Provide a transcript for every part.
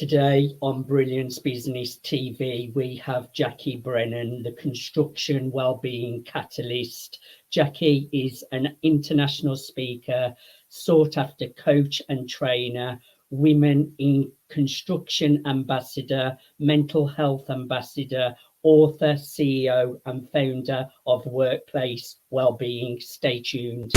Today on Brilliance Business TV, we have Jackie Brennan, the Construction Wellbeing Catalyst. Jackie is an international speaker, sought after coach and trainer, women in construction ambassador, mental health ambassador, author, CEO, and founder of Workplace Wellbeing. Stay tuned.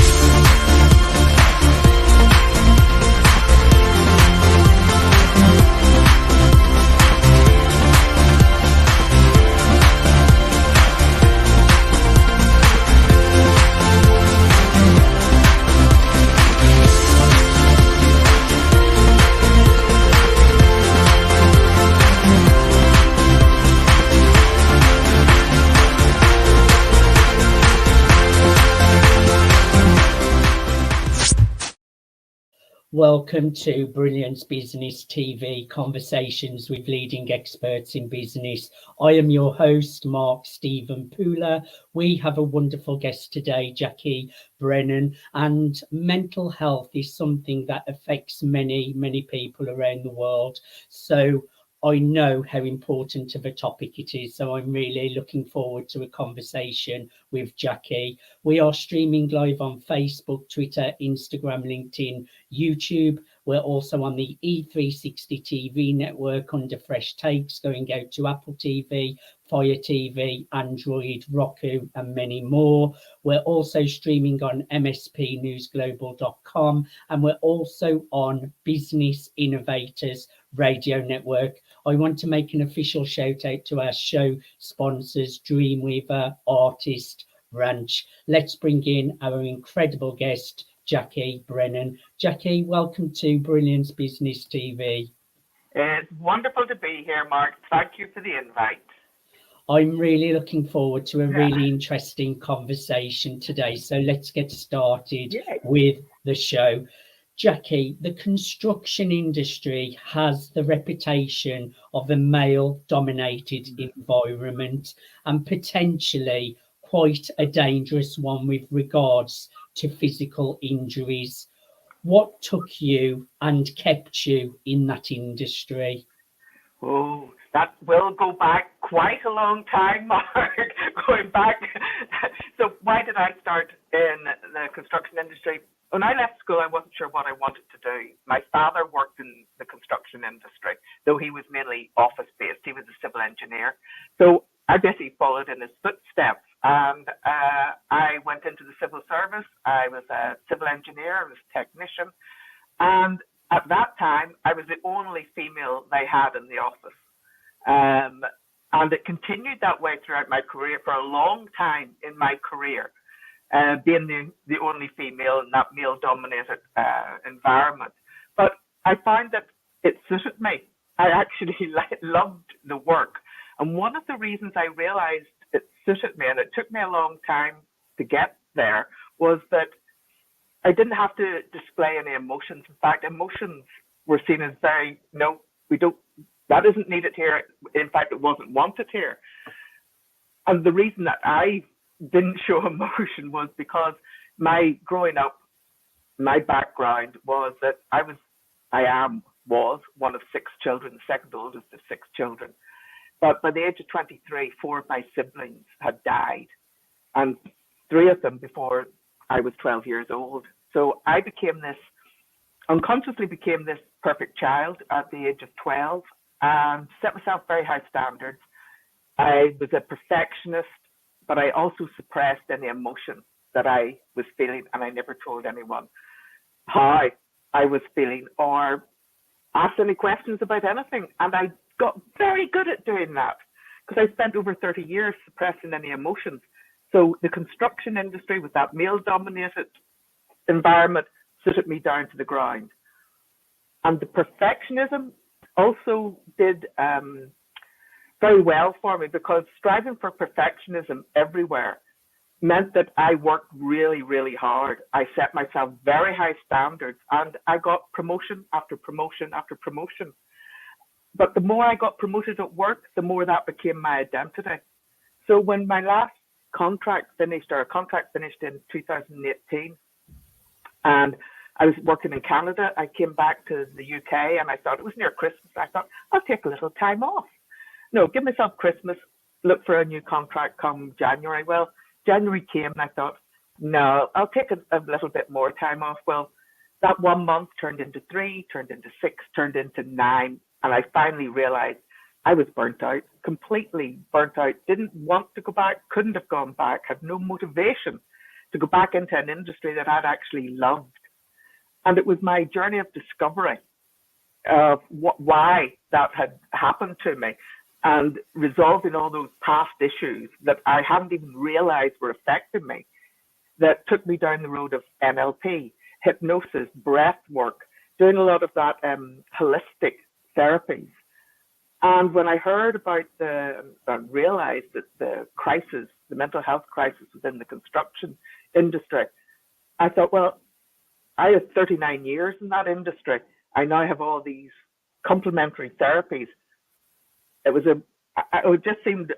Welcome to Brilliance Business TV, conversations with leading experts in business. I am your host, Mark Stephen Pooler. We have a wonderful guest today, Jackie Brennan, and mental health is something that affects many people around the world. So I know how important of a topic it is, so I'm really looking forward to a conversation with Jackie. We are streaming live on Facebook, Twitter, Instagram, LinkedIn, YouTube. We're also on the E360 TV network under Fresh Takes, going out to Apple TV, Fire TV, Android, Roku, and many more. We're also streaming on mspnewsglobal.com, and we're also on Business Innovators Radio Network. I want to make an official shout out to our show sponsors, Dreamweaver, Artist, Ranch. Let's bring in our incredible guest, Jackie Brennan. Jackie, welcome to Brilliance Business TV. It's wonderful to be here, Mark. Thank you for the invite. I'm really looking forward to a really interesting conversation today. So let's get started with the show. Jackie, the construction industry has the reputation of a male-dominated environment and potentially quite a dangerous one with regards to physical injuries. What took you and kept you in that industry? Oh, that will go back quite a long time, Mark, going back. So why did I start in the construction industry? When I left school, I wasn't sure what I wanted to do. My father worked in the construction industry, though he was mainly office-based. He was a civil engineer. So I basically followed in his footsteps, and I went into the civil service. I was a civil engineer, I was a technician, and at that time, I was the only female they had in the office. And it continued that way throughout my career for a long time in my career. Being the only female in that male-dominated environment. But I found that it suited me. I actually loved the work. And one of the reasons I realized it suited me, and it took me a long time to get there, was that I didn't have to display any emotions. In fact, emotions were seen as very, no, we don't, that isn't needed here. In fact, it wasn't wanted here. And the reason that I didn't show emotion was because my growing up, my background was that I was one of 6 children, the second oldest of 6 children. But by the age of 23, 4 of my siblings had died, and 3 of them before I was 12 years old. So I unconsciously became this perfect child at the age of 12 and set myself very high standards. I was a perfectionist, but I also suppressed any emotion that I was feeling, and I never told anyone how I was feeling or asked any questions about anything. And I got very good at doing that because I spent over 30 years suppressing any emotions. So the construction industry with that male-dominated environment suited me down to the ground. And the perfectionism also did very well for me, because striving for perfectionism everywhere meant that I worked really, really hard. I set myself very high standards, and I got promotion after promotion after promotion. But the more I got promoted at work, the more that became my identity. So when my last contract finished in 2018, and I was working in Canada. I came back to the UK and I thought it was near Christmas. I thought, I'll take a little time off. No, give myself Christmas, look for a new contract come January. Well, January came and I thought, no, I'll take a little bit more time off. Well, that 1 month turned into 3, turned into 6, turned into 9. And I finally realized I was burnt out, completely burnt out, didn't want to go back, couldn't have gone back, had no motivation to go back into an industry that I'd actually loved. And it was my journey of discovery of why that had happened to me and resolving all those past issues that I hadn't even realized were affecting me that took me down the road of NLP, hypnosis, breath work, doing a lot of that holistic therapies. And when I heard about realized that the crisis, the mental health crisis within the construction industry, I thought, well, I have 39 years in that industry. I now have all these complementary therapies. It just seemed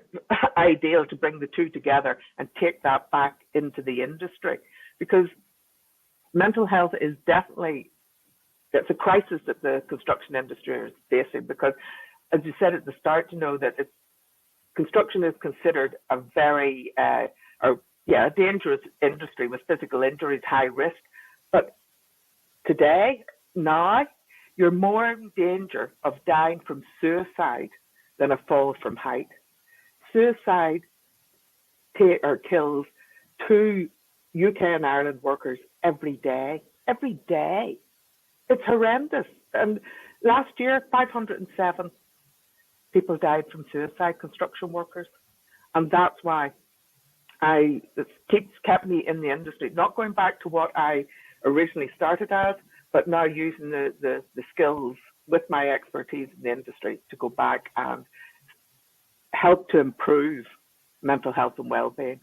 ideal to bring the two together and take that back into the industry, because mental health is definitely, it's a crisis that the construction industry is facing, because as you said at the start, you know, that construction is considered a very, a dangerous industry with physical injuries, high risk. But today, now, you're more in danger of dying from suicide than a fall from height. Suicide kills 2 UK and Ireland workers every day. Every day. It's horrendous. And last year, 507 people died from suicide, construction workers. And that's why it keeps kept me in the industry, not going back to what I originally started as, but now using the skills with my expertise in the industry to go back and help to improve mental health and well-being.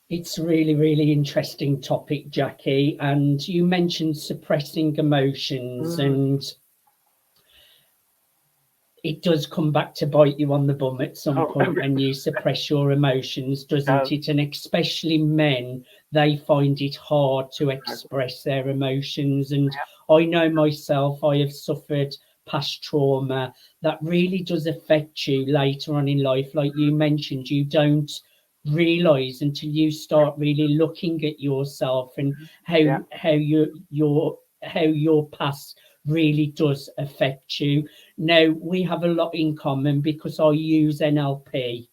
It's a really, really interesting topic, Jackie. And you mentioned suppressing emotions, and it does come back to bite you on the bum at some point when you suppress your emotions, doesn't it? And especially men, they find it hard to express their emotions. And I know myself, I have suffered past trauma that really does affect you later on in life. Like you mentioned, you don't realize until you start really looking at yourself and how your past really does affect you. Now, we have a lot in common because I use NLP.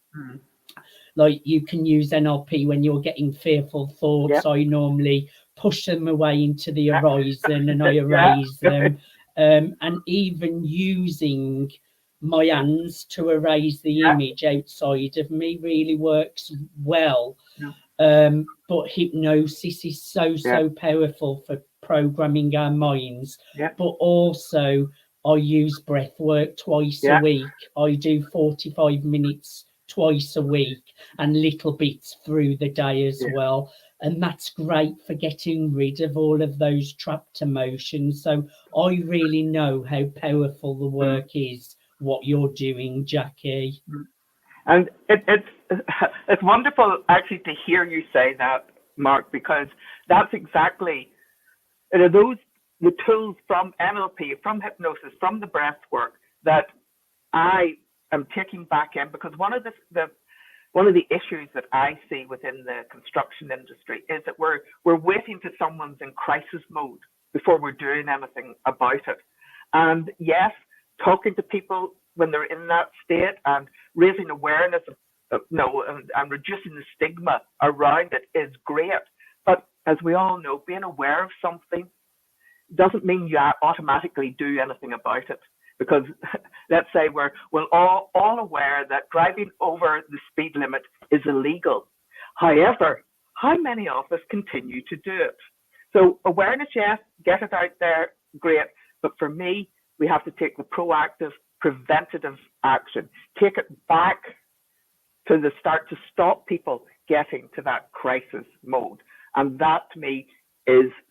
Like you can use NLP when you're getting fearful thoughts. I normally push them away into the horizon and I erase them. And even using my hands to erase the image outside of me really works well. But hypnosis is so powerful for programming our minds. But also I use breath work twice a week. I do 45 minutes twice a week and little bits through the day as well. And that's great for getting rid of all of those trapped emotions. So I really know how powerful the work is, what you're doing, Jackie. And it's wonderful actually to hear you say that, Mark, because that's exactly the tools from NLP, from hypnosis, from the breath work that I am taking back in, because one of the issues that I see within the construction industry is that we're waiting till someone's in crisis mode before we're doing anything about it. And yes, talking to people when they're in that state and raising awareness and reducing the stigma around it is great. But as we all know, being aware of something doesn't mean you automatically do anything about it. Because let's say we're all aware that driving over the speed limit is illegal. However, how many of us continue to do it? So awareness, yes, get it out there, great. But for me, we have to take the proactive, preventative action. Take it back to the start to stop people getting to that crisis mode. And that to me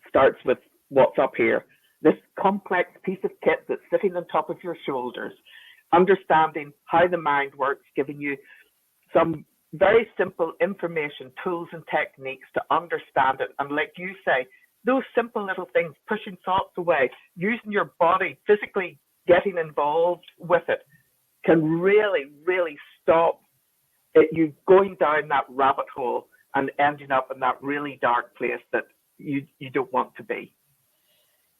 starts with what's up here. This complex piece of kit that's sitting on top of your shoulders, understanding how the mind works, giving you some very simple information, tools and techniques to understand it. And like you say, those simple little things, pushing thoughts away, using your body, physically getting involved with it, can really, really stop you going down that rabbit hole and ending up in that really dark place that you don't want to be.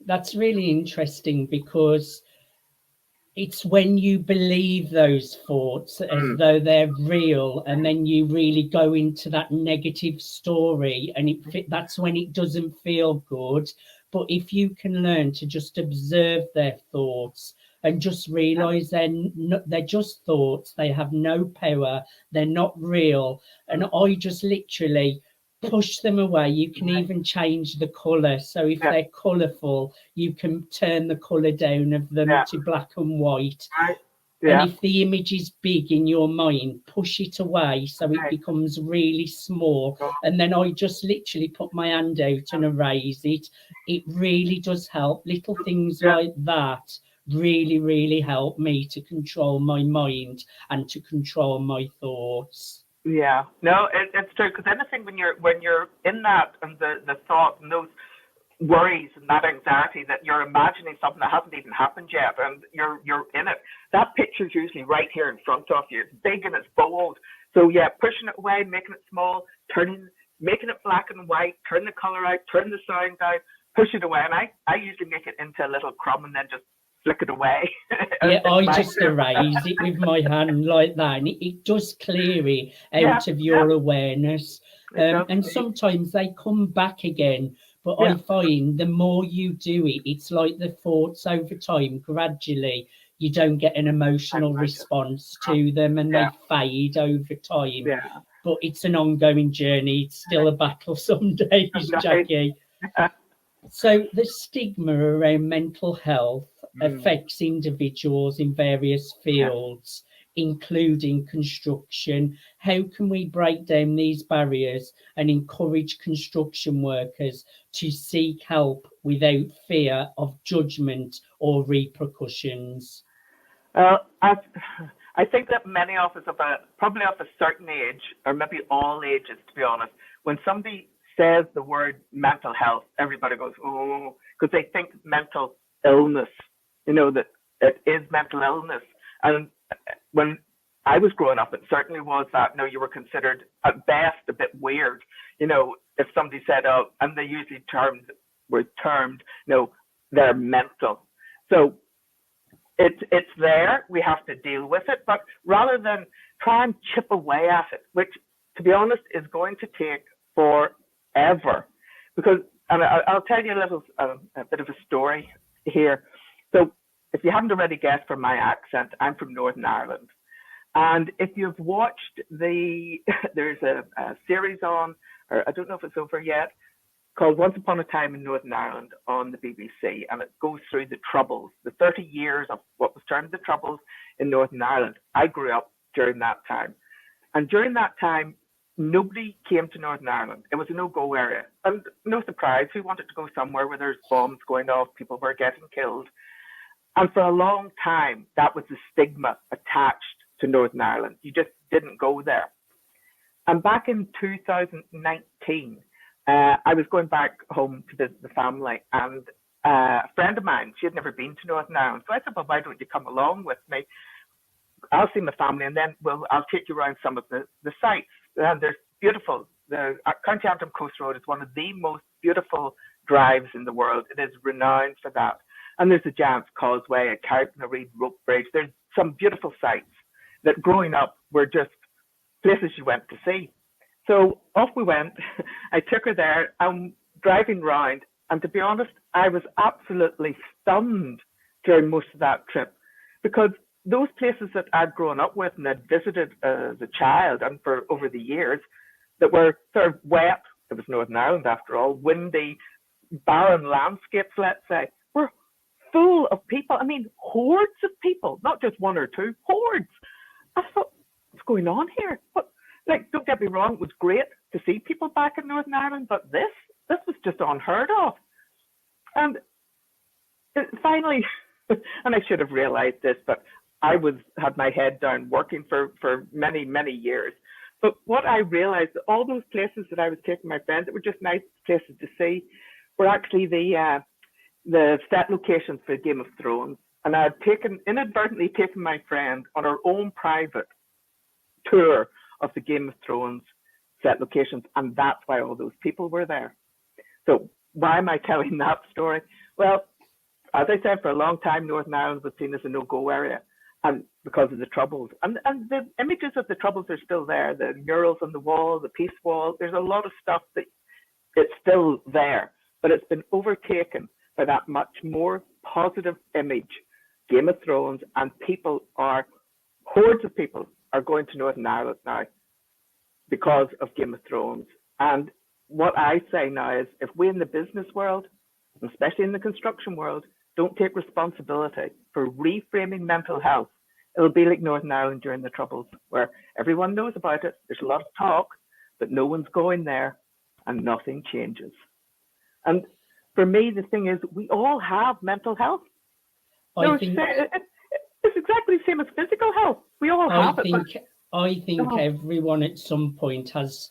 That's really interesting, because it's when you believe those thoughts as though they're real, and then you really go into that negative story, and that's when it doesn't feel good. But if you can learn to just observe their thoughts and just realize they're just thoughts, they have no power, they're not real, and I just literally push them away. You can even change the color. So if they're colorful, you can turn the color down of them to black and white. And if the image is big in your mind, push it away so it becomes really small. And then I just literally put my hand out and erase it. It really does help. Little things like that really, really help me to control my mind and to control my thoughts. Yeah, no, it's true, because anything when you're in that, and the thought and those worries and that anxiety that you're imagining something that hasn't even happened yet, and you're in it, that picture's usually right here in front of you. It's big and it's bold. So yeah, pushing it away, making it small, making it black and white, turn the color out, turn the sound down, push it away. And I usually make it into a little crumb and then just flick it away. Yeah, I just erase it with my hand like that, and it does clear it out of your awareness. And sometimes they come back again, but I find the more you do it, it's like the thoughts over time, gradually, you don't get an emotional response to them, and they fade over time. But it's an ongoing journey. It's still a battle some days, Jackie. So the stigma around mental health affects individuals in various fields, including construction. How can we break down these barriers and encourage construction workers to seek help without fear of judgment or repercussions? I think that many of us, probably of a certain age, or maybe all ages, to be honest, when somebody says the word mental health, everybody goes, oh, because they think mental illness, that it is mental illness. And when I was growing up, it certainly was that. You were considered at best a bit weird, if somebody said, oh, and they usually were termed, they're mental. So it's there, we have to deal with it, but rather than try and chip away at it, which, to be honest, is going to take forever, because, and I'll tell you a bit of a story here. So if you haven't already guessed from my accent, I'm from Northern Ireland. And if you've watched there's a series on, or I don't know if it's over yet, called Once Upon a Time in Northern Ireland on the BBC. And it goes through the Troubles, the 30 years of what was termed the Troubles in Northern Ireland. I grew up during that time. And during that time, nobody came to Northern Ireland. It was a no-go area. And no surprise, who wanted to go somewhere where there's bombs going off, people were getting killed. And for a long time, that was the stigma attached to Northern Ireland. You just didn't go there. And back in 2019, I was going back home to visit the family, and a friend of mine, she had never been to Northern Ireland. So I said, well, why don't you come along with me? I'll see my family, and then I'll take you around some of the sites. And there's beautiful. The County Antrim Coast Road is one of the most beautiful drives in the world. It is renowned for that. And there's a Giant's Causeway, a Carricknareid rope bridge. There's some beautiful sites that growing up were just places you went to see. So off we went. I took her there. I'm driving round. And to be honest, I was absolutely stunned during most of that trip, because those places that I'd grown up with and had visited as a child and for over the years, that were sort of wet, it was Northern Ireland after all, windy, barren landscapes, let's say, were full of people. I mean, hordes of people, not just one or two, hordes. I thought, what's going on here? Don't get me wrong, it was great to see people back in Northern Ireland, but this was just unheard of. And finally, and I should have realized this, but I had my head down working for many, many years. But what I realized, all those places that I was taking my friends, that were just nice places to see, were actually the set locations for Game of Thrones. And I had inadvertently taken my friend on our own private tour of the Game of Thrones set locations, and that's why all those people were there. So why am I telling that story? Well, as I said, for a long time, Northern Ireland was seen as a no-go area, and because of the Troubles. And the images of the Troubles are still there, the murals on the wall, the peace wall. There's a lot of stuff that it's still there, but it's been overtaken by that much more positive image, Game of Thrones, and hordes of people are going to Northern Ireland now because of Game of Thrones. And what I say now is, if we in the business world, especially in the construction world, don't take responsibility for reframing mental health, it'll be like Northern Ireland during the Troubles, where everyone knows about it, there's a lot of talk, but no one's going there, and nothing changes. And for me, the thing is, we all have mental health. It's exactly the same as physical health. We all have it. I think everyone at some point has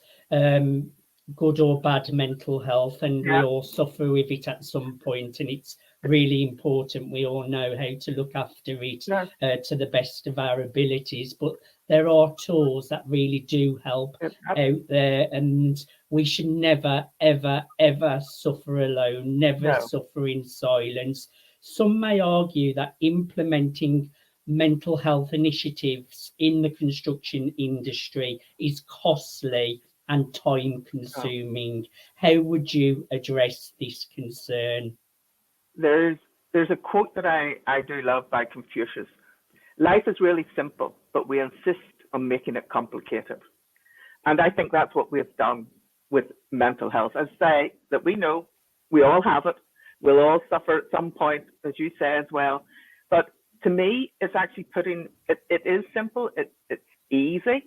good or bad mental health, and we all suffer with it at some point, and it's really important we all know how to look after it to the best of our abilities. But there are tools that really do help out there, and we should never, ever, ever suffer alone, never suffer in silence. Some may argue that implementing mental health initiatives in the construction industry is costly and time consuming. How would you address this concern? There's a quote that I do love by Confucius. Life is really simple, but we insist on making it complicated. And I think that's what we've done with mental health. I say that we know we all have it. We'll all suffer at some point, as you say as well. But to me, it's actually it is simple, it's easy.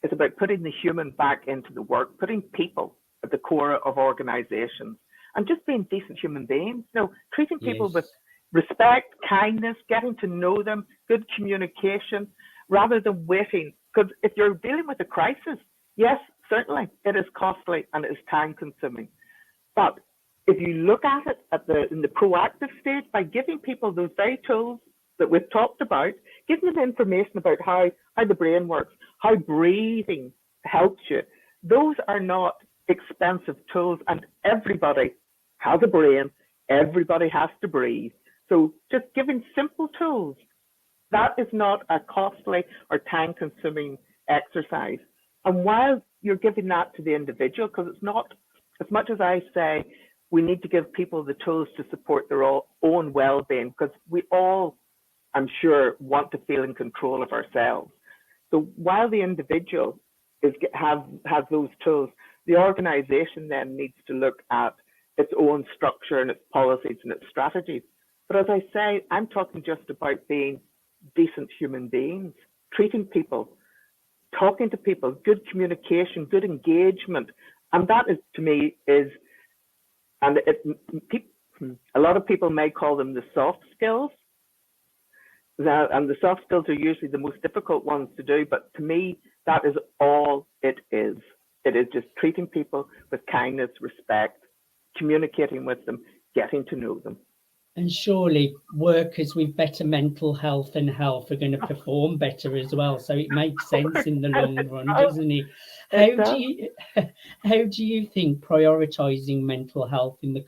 It's about putting the human back into the work, putting people at the core of organizations, and just being decent human beings. Treating people with respect, kindness, getting to know them, good communication, rather than waiting. Because if you're dealing with a crisis, yes, certainly it is costly and it is time consuming. But if you look at it in the proactive stage, by giving people those very tools that we've talked about, giving them information about how the brain works, how breathing helps you, those are not expensive tools, and everybody has a brain, everybody has to breathe. So just giving simple tools, that is not a costly or time-consuming exercise. And while you're giving that to the individual, because it's not, as much as I say, we need to give people the tools to support their own well-being, because we all, I'm sure, want to feel in control of ourselves. So while the individual has those tools, the organization then needs to look at its own structure and its policies and its strategies. But as I say, I'm talking just about being decent human beings, treating people, talking to people, good communication, good engagement. And that is, to me, a lot of people may call them the soft skills. And the soft skills are usually the most difficult ones to do, but to me, that is all it is. It is just treating people with kindness, respect, communicating with them, getting to know them. And surely workers with better mental health and health are going to perform better as well. So it makes sense in the long run, doesn't it? How do you think prioritizing mental health in the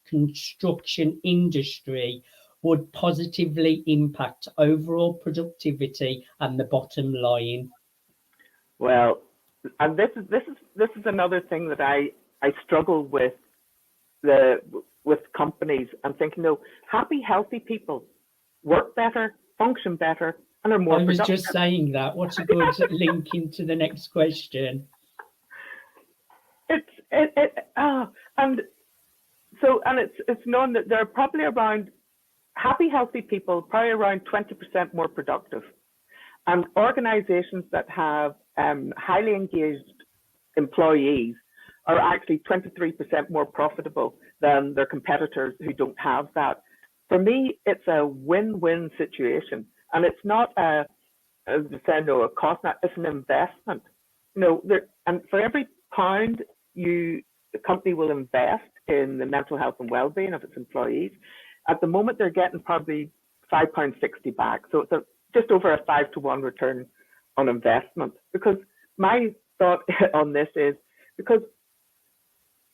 construction industry would positively impact overall productivity and the bottom line? Well, and this is another thing that I struggle with companies and thinking, happy, healthy people work better, function better, and are more productive. I was just saying that. What's a good link into the next question? It's known that there are probably around happy, healthy people, probably around 20% more productive. And organizations that have highly engaged employees are actually 23% more profitable than their competitors who don't have that. For me, it's a win-win situation. And it's not a cost, it's an investment. And for every pound the company will invest in the mental health and well-being of its employees. At the moment, they're getting probably £5.60 back. So it's just over a 5-to-1 return on investment. Because my thought on this is, because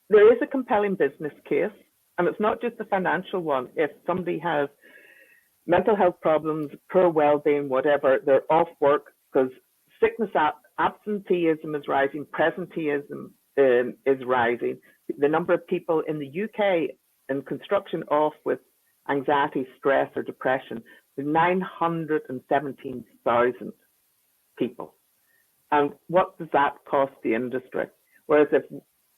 there is a compelling business case, and it's not just the financial one. If somebody has mental health problems, poor well-being, whatever, they're off work because sickness, absenteeism is rising, presenteeism is rising. The number of people in the UK in construction off with anxiety, stress, or depression is 917,000 people. And what does that cost the industry? Whereas if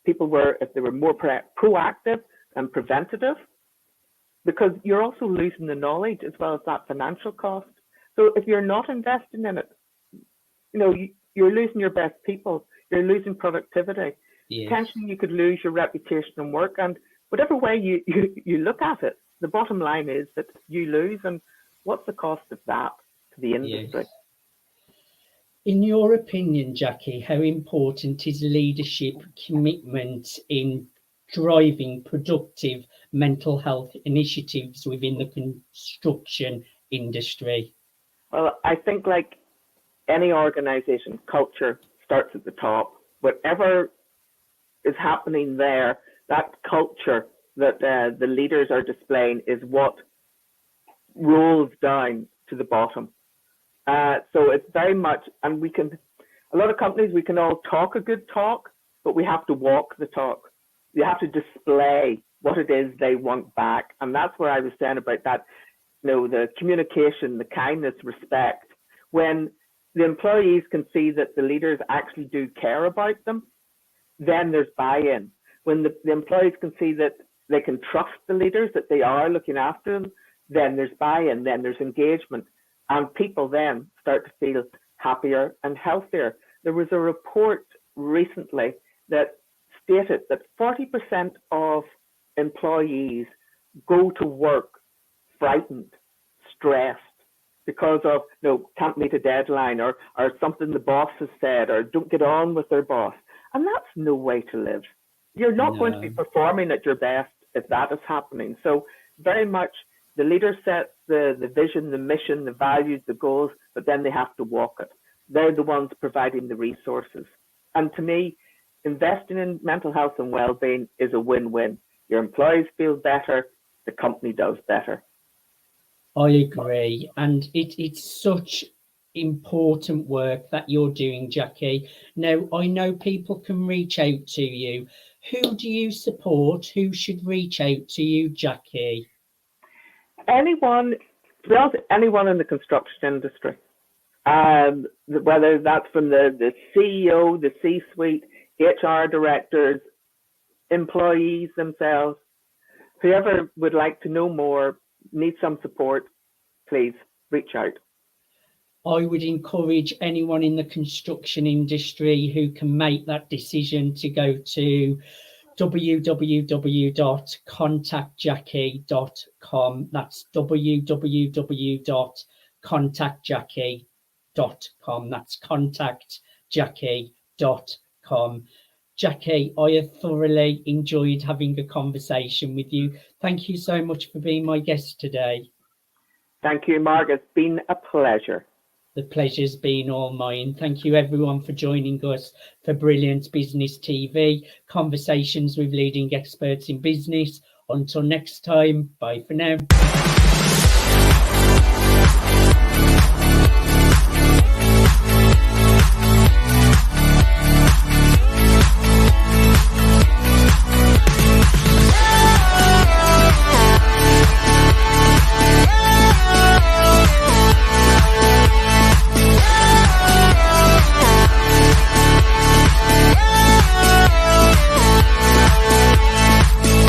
they were more proactive and preventative, because you're also losing the knowledge as well as that financial cost. So if you're not investing in it, you're losing your best people, you're losing productivity. Yes. Potentially you could lose your reputation and work, and whatever way you look at it, the bottom line is that you lose, and what's the cost of that to the industry? Yes. In your opinion, Jackie, how important is leadership commitment in driving productive mental health initiatives within the construction industry? Well, I think like any organization, culture starts at the top. Whatever is happening there, that culture that the leaders are displaying is what rolls down to the bottom. So it's very much, and a lot of companies, we can all talk a good talk, but we have to walk the talk. You have to display what it is they want back. And that's where I was saying about that, the communication, the kindness, respect. When the employees can see that the leaders actually do care about them, then there's buy-in. When the employees can see that they can trust the leaders, that they are looking after them, then there's buy-in, then there's engagement. And people then start to feel happier and healthier. There was a report recently that stated that 40% of employees go to work frightened, stressed, because of can't meet a deadline or something the boss has said, or don't get on with their boss. And that's no way to live. You're not going to be performing at your best if that is happening. So very much the leader sets the vision, the mission, the values, the goals, but then they have to walk it. They're the ones providing the resources. And to me, investing in mental health and well-being is a win-win. Your employees feel better, the company does better. I agree. And it's such important work that you're doing, Jackie. Now, I know people can reach out to you. Who do you support? Who should reach out to you, Jackie? Anyone in the construction industry, whether that's from the CEO, the C-suite, HR directors, employees themselves, whoever would like to know more, need some support, please reach out. I would encourage anyone in the construction industry who can make that decision to go to www.contactjackie.com. That's www.contactjackie.com. That's contactjackie.com. Jackie, I have thoroughly enjoyed having a conversation with you. Thank you so much for being my guest today. Thank you, Mark. It's been a pleasure. The pleasure's been all mine. Thank you everyone for joining us for Brilliance Business TV, conversations with leading experts in business. Until next time, bye for now.